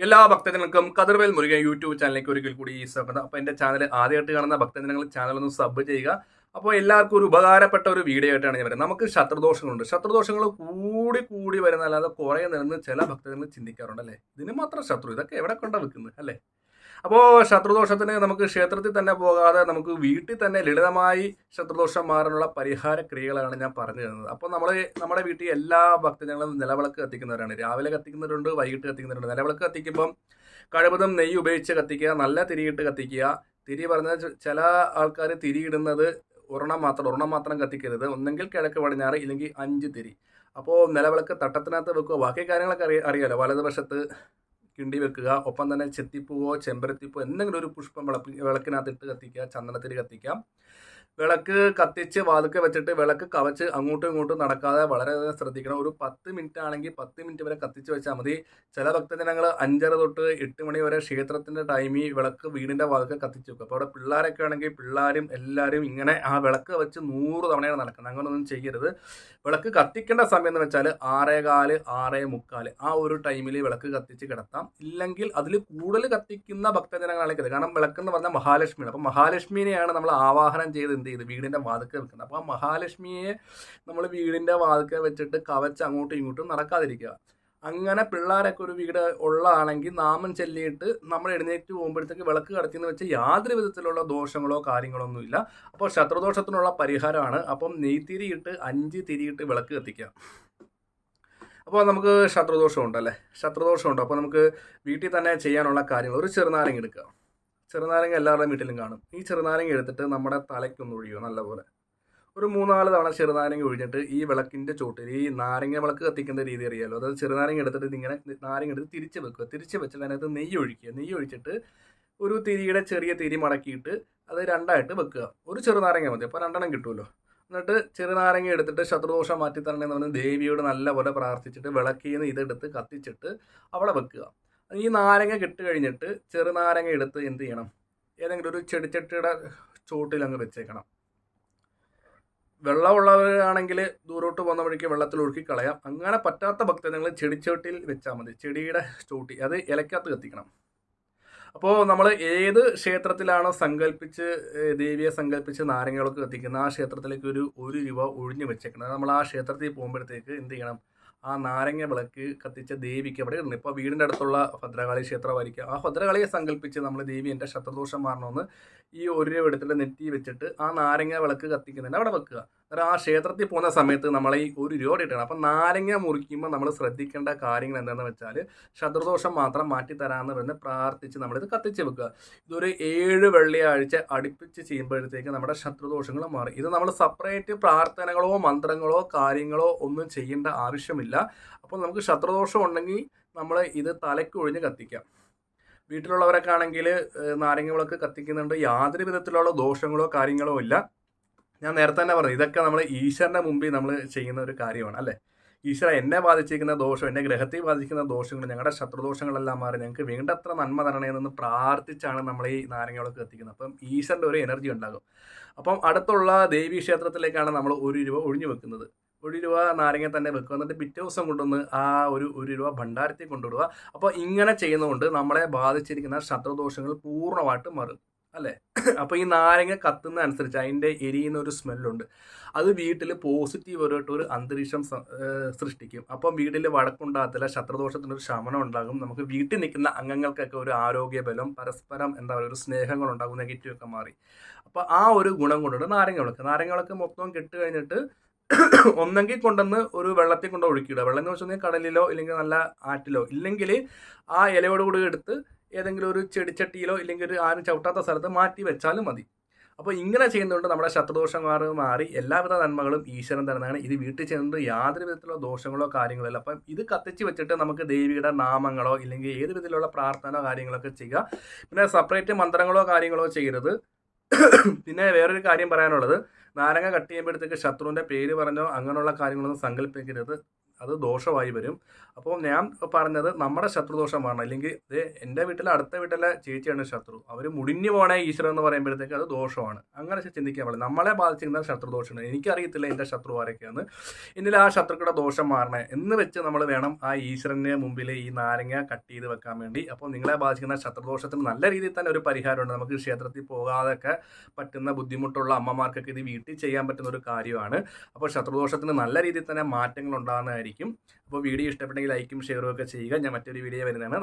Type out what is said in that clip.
എല്ലാ ഭക്തജനങ്ങൾക്കും കതിർവേൽ മുരുകൻ യൂട്യൂബ് ചാനലിലേക്ക് ഒരിക്കൽ കൂടി സ്വാഗതം. അപ്പോൾ എൻ്റെ ചാനൽ ആദ്യമായിട്ട് കാണുന്ന ഭക്തജനങ്ങൾ ചാനലൊന്ന് സബ് ചെയ്യുക. അപ്പോൾ എല്ലാവർക്കും ഒരു ഉപകാരപ്പെട്ട ഒരു വീഡിയോ ആയിട്ടാണ് ഞാൻ വരുന്നത്. നമുക്ക് ശത്രുദോഷങ്ങളുണ്ട്. ശത്രുദോഷങ്ങൾ കൂടി കൂടി വരുന്ന അല്ലാതെ കുറേ നിന്ന് ചില ഭക്തജനങ്ങൾ ചിന്തിക്കാറുണ്ട് അല്ലേ, ഇതിന് മാത്രം ശത്രു, ഇതൊക്കെ എവിടെ കൊണ്ടാണ് വെക്കുന്നത് അല്ലേ. അപ്പോൾ ശത്രുദോഷത്തിന് നമുക്ക് ക്ഷേത്രത്തിൽ തന്നെ പോകാതെ നമുക്ക് വീട്ടിൽ തന്നെ ലളിതമായി ശത്രുദോഷം മാറാനുള്ള പരിഹാര ക്രിയകളാണ് ഞാൻ പറഞ്ഞു തരുന്നത്. അപ്പോൾ നമ്മുടെ വീട്ടിൽ എല്ലാ ഭക്തജനങ്ങളും നിലവിളക്ക് കത്തിക്കുന്നവരാണ്. രാവിലെ കത്തിക്കുന്നവരുണ്ട്, വൈകിട്ട് കത്തിക്കുന്നവരുണ്ട്. നിലവിളക്ക് കത്തിക്കുമ്പം കഴിവതും നെയ്യ് ഉപയോഗിച്ച് കത്തിക്കുക, നല്ല തിരിയിട്ട് കത്തിക്കുക. തിരി പറഞ്ഞാൽ ചില ആൾക്കാർ തിരിയിടുന്നത് ഒരെണ്ണം മാത്രം കത്തിക്കരുത്. ഒന്നെങ്കിൽ കിഴക്ക് പടിഞ്ഞാറ്, ഇല്ലെങ്കിൽ 5 തിരി. അപ്പോൾ നിലവിളക്ക് തട്ടത്തിനകത്ത് വെക്കുക. ബാക്കി കാര്യങ്ങളൊക്കെ അറിയാലോ. വലതുവശത്ത് കിണ്ടി വെക്കുക. ഒപ്പം തന്നെ ചെത്തിപ്പൂവോ ചെമ്പരത്തിപ്പൂവോ എന്തെങ്കിലും ഒരു പുഷ്പം വിളക്കിനകത്തിട്ട് കത്തിക്കുക. ചന്ദനത്തിരി കത്തിക്കാം. വിളക്ക് കത്തിച്ച് വാതുക്കെ വെച്ചിട്ട് വിളക്ക് കവച്ച് അങ്ങോട്ടും ഇങ്ങോട്ടും നടക്കാതെ വളരെ ശ്രദ്ധിക്കണം. ഒരു 10 മിനിറ്റ് ആണെങ്കിൽ 10 മിനിറ്റ് വരെ കത്തിച്ച് വെച്ചാൽ മതി. ചില ഭക്തജനങ്ങൾ 5:30 തൊട്ട് 8 മണി വരെ ക്ഷേത്രത്തിൻ്റെ ടൈമിൽ വിളക്ക് വീടിൻ്റെ വാതുക്കെ കത്തിച്ച് വെക്കും. അപ്പോൾ അവിടെ പിള്ളേരൊക്കെ ആണെങ്കിൽ പിള്ളേരും എല്ലാവരും ഇങ്ങനെ ആ വിളക്ക് വെച്ച് 100 തവണയാണ് നടക്കുന്നത്. അങ്ങനെയൊന്നും ചെയ്യരുത്. വിളക്ക് കത്തിക്കേണ്ട സമയം എന്ന് വെച്ചാൽ 6:15, 6:45 ആ ഒരു ടൈമിൽ വിളക്ക് കത്തിച്ച് കിടത്താം. ഇല്ലെങ്കിൽ അതിൽ കൂടുതൽ കത്തിക്കുന്ന ഭക്തജനങ്ങളാണെങ്കിൽ, കാരണം വിളക്കെന്ന് പറഞ്ഞാൽ മഹാലക്ഷ്മിയാണ്. അപ്പോൾ മഹാലക്ഷ്മിനെയാണ് നമ്മൾ ആവാഹനം ചെയ്ത് വീടിൻ്റെ വാതുക്കെ വെക്കുന്നത്. അപ്പോൾ ആ മഹാലക്ഷ്മിയെ നമ്മൾ വീടിൻ്റെ വാതുക്കെ വെച്ചിട്ട് കവച്ച് അങ്ങോട്ടും ഇങ്ങോട്ടും നടക്കാതിരിക്കുക. അങ്ങനെ പിള്ളേരൊക്കെ ഒരു വീട് ഉള്ളതാണെങ്കിൽ നാമം ചൊല്ലിയിട്ട് നമ്മൾ എഴുന്നേറ്റ് പോകുമ്പോഴത്തേക്ക് വിളക്ക് കടത്തിയെന്ന് വെച്ച് യാതൊരു വിധത്തിലുള്ള ദോഷങ്ങളോ കാര്യങ്ങളോ ഒന്നുമില്ല. അപ്പോൾ ശത്രുദോഷത്തിനുള്ള പരിഹാരമാണ്. അപ്പം നെയ്ത്തിരിയിട്ട് 5 തിരിയിട്ട് വിളക്ക് കത്തിക്കുക. അപ്പോൾ നമുക്ക് ശത്രുദോഷമുണ്ട് അല്ലേ, ശത്രുദോഷമുണ്ട്. അപ്പോൾ നമുക്ക് വീട്ടിൽ തന്നെ ചെയ്യാനുള്ള കാര്യങ്ങൾ, ഒരു ചെറുനാരങ്ങ എടുക്കുക. ചെറുനാരങ്ങ എല്ലാവരുടെയും വീട്ടിലും കാണും. ഈ ചെറുനാരങ്ങ എടുത്തിട്ട് നമ്മുടെ തലയ്ക്കൊന്ന് ഒഴിയുക നല്ലപോലെ. ഒരു 3-4 തവണ ചെറുനാരങ്ങ ഒഴിഞ്ഞിട്ട് ഈ വിളക്കിൻ്റെ ചോട്ടിൽ, ഈ നാരങ്ങ വിളക്ക് കത്തിക്കുന്ന രീതി അറിയാമല്ലോ, അതായത് ചെറുനാരങ്ങ എടുത്തിട്ട് ഇങ്ങനെ നാരങ്ങ എടുത്ത് തിരിച്ച് വെക്കുക. തിരിച്ച് വെച്ചിട്ട് അതിനകത്ത് നെയ്യ് ഒഴിക്കുക. നെയ്യ് ഒഴിച്ചിട്ട് ഒരു തിരിയുടെ ചെറിയ തിരി മടക്കിയിട്ട് അത് 2ആയിട്ട് വെക്കുക. ഒരു ചെറുനാരങ്ങ മതി, അപ്പോൾ 2 കിട്ടുമല്ലോ. എന്നിട്ട് ചെറുനാരങ്ങ എടുത്തിട്ട് ശത്രുദോഷം മാറ്റി തരണമെന്ന് പറഞ്ഞ് ദേവിയോട് നല്ലപോലെ പ്രാർത്ഥിച്ചിട്ട് വിളക്കിൽ നിന്ന് ഇതെടുത്ത് കത്തിച്ചിട്ട് അവിടെ വെക്കുക. ഈ നാരങ്ങ കിട്ട് കഴിഞ്ഞിട്ട് ചെറുനാരങ്ങ എടുത്ത് എന്ത് ചെയ്യണം, ഏതെങ്കിലും ഒരു ചെടിച്ചട്ടിയുടെ ചോട്ടിൽ അങ്ങ് വെച്ചേക്കണം. വെള്ളമുള്ളവരാണെങ്കിൽ ദൂരോട്ട് പോകുന്ന വഴിക്ക് വെള്ളത്തിൽ ഒഴുക്കി കളയാം. അങ്ങനെ പറ്റാത്ത ഭക്തജനങ്ങൾ ചെടിച്ചോട്ടിൽ വെച്ചാൽ മതി. ചെടിയുടെ ചോട്ടി, അത് ഇലക്കകത്ത് കത്തിക്കണം. അപ്പോൾ നമ്മൾ ഏത് ക്ഷേത്രത്തിലാണോ ദേവിയെ സങ്കല്പിച്ച് നാരങ്ങകളൊക്കെ കത്തിക്കുന്നത്, ആ ക്ഷേത്രത്തിലേക്ക് ഒരു രൂപ ഒഴിഞ്ഞു വെച്ചേക്കണം. നമ്മൾ ആ ക്ഷേത്രത്തിൽ പോകുമ്പോഴത്തേക്ക് എന്ത് ചെയ്യണം, ആ നാരങ്ങ വിളക്ക് കത്തിച്ച ദേവിക്ക് അവിടെ ഇടണം. ഇപ്പോൾ വീടിൻ്റെ അടുത്തുള്ള ഭദ്രകാളി ക്ഷേത്രമായിരിക്കും. ആ ഭദ്രകാളിയെ സങ്കല്പിച്ച് നമ്മൾ ദേവി എൻ്റെ ശത്രുദോഷം മാറണമെന്ന് ഈ 1 രൂപ എടുത്തിട്ട് നെറ്റി വെച്ചിട്ട് ആ നാരങ്ങ വിളക്ക് കത്തിക്കുന്നതിന് അവിടെ വെക്കുക. അന്നേരം ആ ക്ഷേത്രത്തിൽ പോകുന്ന സമയത്ത് നമ്മൾ ഈ 1 രൂപ ഇടണം. അപ്പം നാരങ്ങ മുറിക്കുമ്പോൾ നമ്മൾ ശ്രദ്ധിക്കേണ്ട കാര്യങ്ങൾ എന്താണെന്ന് വെച്ചാൽ, ശത്രുദോഷം മാത്രം മാറ്റിത്തരാമെന്ന് പറഞ്ഞ് പ്രാർത്ഥിച്ച് നമ്മളിത് കത്തിച്ച് വെക്കുക. ഇതൊരു 7 വെള്ളിയാഴ്ച അടുപ്പിച്ച് ചെയ്യുമ്പോഴത്തേക്ക് നമ്മുടെ ശത്രുദോഷങ്ങൾ മാറി. ഇത് നമ്മൾ സെപ്പറേറ്റ് പ്രാർത്ഥനകളോ മന്ത്രങ്ങളോ കാര്യങ്ങളോ ഒന്നും ചെയ്യേണ്ട ആവശ്യമില്ല. അപ്പോൾ നമുക്ക് ശത്രുദോഷം ഉണ്ടെങ്കിൽ നമ്മൾ ഇത് തലയ്ക്ക് ഒഴിഞ്ഞ് കത്തിക്കാം. വീട്ടിലുള്ളവരൊക്കെ ആണെങ്കിൽ നാരങ്ങ വിളക്ക് കത്തിക്കുന്നുണ്ട്, യാതൊരു വിധത്തിലുള്ള ദോഷങ്ങളോ കാര്യങ്ങളോ ഇല്ല. ഞാൻ നേരത്തെ തന്നെ പറഞ്ഞു, ഇതൊക്കെ നമ്മൾ ഈശ്വരൻ്റെ മുമ്പിൽ നമ്മൾ ചെയ്യുന്ന ഒരു കാര്യമാണ് അല്ലേ. ഈശ്വര, എന്നെ ബാധിച്ചിരിക്കുന്ന ദോഷം, എൻ്റെ ഗ്രഹത്തിൽ ബാധിക്കുന്ന ദോഷങ്ങൾ, ഞങ്ങളുടെ ശത്രുദോഷങ്ങളെല്ലാം മാറി ഞങ്ങൾക്ക് വേണ്ടത്ര നന്മ തരണേന്ന് പ്രാർത്ഥിച്ചാണ് നമ്മൾ ഈ നാരങ്ങ വിളക്ക് കത്തിക്കുന്നത്. അപ്പം ഈശ്വരൻ്റെ ഒരു എനർജി ഉണ്ടാകും. അപ്പം അടുത്തുള്ള ദേവീ ക്ഷേത്രത്തിലേക്കാണ് നമ്മൾ 1 രൂപ ഒഴിഞ്ഞു വെക്കുന്നത്. 1 രൂപ നാരങ്ങ തന്നെ വെക്കുക. എന്നിട്ട് പിറ്റേ ദിവസം കൊണ്ടുവന്ന് ആ ഒരു രൂപ ഭണ്ഡാരത്തിൽ കൊണ്ടുവിടുക. അപ്പോൾ ഇങ്ങനെ ചെയ്യുന്നതുകൊണ്ട് നമ്മളെ ബാധിച്ചിരിക്കുന്ന ശത്രുദോഷങ്ങൾ പൂർണ്ണമായിട്ട് മാറും അല്ലേ. അപ്പോൾ ഈ നാരങ്ങ കത്തുന്ന അനുസരിച്ച് അതിൻ്റെ എരിയുന്ന ഒരു സ്മെല്ലുണ്ട്. അത് വീട്ടിൽ പോസിറ്റീവായിട്ട് ഒരു അന്തരീക്ഷം സൃഷ്ടിക്കും. അപ്പം വീട്ടിൽ വഴക്കുണ്ടാകത്തില്ല, ശത്രുദോഷത്തിനൊരു ശമനം ഉണ്ടാകും. നമുക്ക് വീട്ടിൽ നിൽക്കുന്ന അംഗങ്ങൾക്കൊക്കെ ഒരു ആരോഗ്യബലം, പരസ്പരം എന്താ പറയുക, ഒരു സ്നേഹങ്ങളുണ്ടാകും, നെഗറ്റീവൊക്കെ മാറി. അപ്പോൾ ആ ഒരു ഗുണം കൊണ്ടുണ്ട് നാരങ്ങ വിളക്ക് മൊത്തം കെട്ട് കഴിഞ്ഞിട്ട് ഒന്നെങ്കിൽ കൊണ്ടുവന്ന് ഒരു വെള്ളത്തിൽ കൊണ്ട് ഒഴുക്കിയിടുക. വെള്ളം എന്ന് വെച്ചാൽ കടലിലോ ഇല്ലെങ്കിൽ നല്ല ആറ്റിലോ, ഇല്ലെങ്കിൽ ആ ഇലയോടുകൂടി എടുത്ത് ഏതെങ്കിലും ഒരു ചെടിച്ചട്ടിയിലോ ഇല്ലെങ്കിൽ ഒരു ആരും ചവിട്ടാത്ത സ്ഥലത്ത് മാറ്റി വെച്ചാലും മതി. അപ്പോൾ ഇങ്ങനെ ചെയ്യുന്നതുകൊണ്ട് നമ്മുടെ ശത്രുദോഷങ്ങൾ മാറി എല്ലാവിധ നന്മകളും ഈശ്വരൻ തരുന്നതാണ്. ഇത് വീട്ടിൽ ചെയ്യുന്നത് യാതൊരു വിധത്തിലുള്ള ദോഷങ്ങളോ കാര്യങ്ങളോ ഇല്ല. അപ്പം ഇത് കത്തിച്ച് വെച്ചിട്ട് നമുക്ക് ദേവിയുടെ നാമങ്ങളോ ഇല്ലെങ്കിൽ ഏത് വിധത്തിലുള്ള പ്രാർത്ഥന കാര്യങ്ങളൊക്കെ ചെയ്യുക. പിന്നെ സെപ്പറേറ്റ് മന്ത്രങ്ങളോ കാര്യങ്ങളോ ചെയ്യരുത്. പിന്നെ വേറൊരു കാര്യം പറയാനുള്ളത്, നാരങ്ങ കട്ട് ചെയ്യുമ്പോഴത്തേക്ക് ശത്രുവിൻ്റെ പേര് പറഞ്ഞോ അങ്ങനെയുള്ള കാര്യങ്ങളൊന്നും സങ്കല്പിക്കരുത്. അത് ദോഷമായി വരും. അപ്പോൾ ഞാൻ പറഞ്ഞത് നമ്മുടെ ശത്രുദോഷം മാറണം. അല്ലെങ്കിൽ ഇത് എൻ്റെ വീട്ടിലെ അടുത്ത വീട്ടിലെ ചേച്ചിയാണ് ശത്രു, അവർ മുടിഞ്ഞു പോണേ ഈശ്വരൻ എന്ന് പറയുമ്പോഴത്തേക്ക് അത് ദോഷമാണ്. അങ്ങനെ ചിന്തിക്കാൻ പാടില്ല. നമ്മളെ ബാധിച്ചിരുന്ന ശത്രുദോഷമാണ്. എനിക്കറിയത്തില്ല എൻ്റെ ശത്രു ആരൊക്കെയാണ്, എന്നിൽ ആ ശത്രുക്കളുടെ ദോഷം മാറണേ എന്ന് വെച്ച് നമ്മൾ വേണം ആ ഈശ്വരന് മുമ്പിൽ ഈ നാരങ്ങ കട്ട് ചെയ്ത് വെക്കാൻ വേണ്ടി. അപ്പോൾ നിങ്ങളെ ബാധിക്കുന്ന ശത്രുദോഷത്തിന് നല്ല രീതിയിൽ തന്നെ ഒരു പരിഹാരമുണ്ട്. നമുക്ക് ക്ഷേത്രത്തിൽ പോകാതൊക്കെ പറ്റുന്ന ബുദ്ധിമുട്ടുള്ള അമ്മമാർക്കൊക്കെ ഇത് വീട്ടിൽ ചെയ്യാൻ പറ്റുന്ന ഒരു കാര്യമാണ്. അപ്പോൾ ശത്രുദോഷത്തിന് നല്ല രീതിയിൽ തന്നെ മാറ്റങ്ങൾ ഉണ്ടാകുന്നതായിരിക്കും. അപ്പോൾ വീഡിയോ ഇഷ്ടപ്പെട്ടെങ്കിൽ ലൈക്കും ഷെയറും ഒക്കെ ചെയ്യുക. ഞാൻ മറ്റൊരു വീഡിയോ വരുന്നതാണ്.